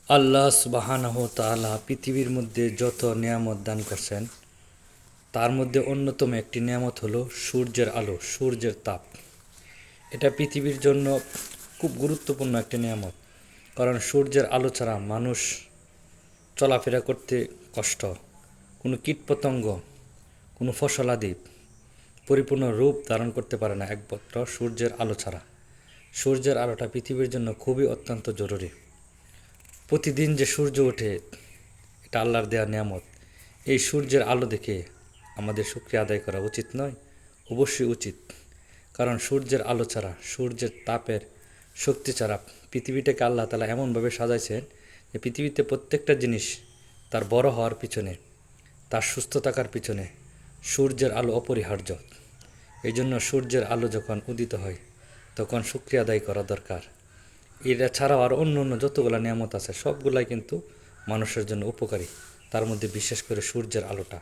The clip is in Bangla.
আল্লাহ সুবহানাহু ওয়া তাআলা পৃথিবীর মধ্যে যত নিয়ামত দান করছেন তার মধ্যে অন্যতম একটি নিয়ামত হলো সূর্যের আলো, সূর্যের তাপ। এটা পৃথিবীর জন্য খুব গুরুত্বপূর্ণ একটি নিয়ামত, কারণ সূর্যের আলো ছাড়া মানুষ চলাফেরা করতে কষ্ট, কোনো কীটপতঙ্গ, কোনো ফসলাদি পরিপূর্ণ রূপ ধারণ করতে পারে না একমাত্র সূর্যের আলো ছাড়া। সূর্যের আলোটা পৃথিবীর জন্য খুবই অত্যন্ত জরুরি। প্রতিদিন যে সূর্য ওঠে এটা আল্লাহর দেওয়া নিয়ামত। এই সূর্যের আলো দেখে আমাদের শুকরিয়া আদায় করা উচিত নয়? অবশ্যই উচিত, কারণ সূর্যের আলো ছাড়া, সূর্যের তাপের শক্তি ছাড়া পৃথিবীটাকে আল্লাহ তাআলা এমনভাবে সাজাইছেন যে পৃথিবীতে প্রত্যেকটা জিনিস তার বড় হওয়ার পিছনে, তার সুস্থ থাকার পিছনে সূর্যের আলো অপরিহার্য। এই জন্য সূর্যের আলো যখন উদিত হয় তখন শুকরিয়া আদায় করা দরকার। এটা ছাড়াও আর অন্য অন্য যতগুলো নিয়ামত আছে সবগুলাই কিন্তু মানুষের জন্য উপকারী, তার মধ্যে বিশেষ করে সূর্যের আলোটা।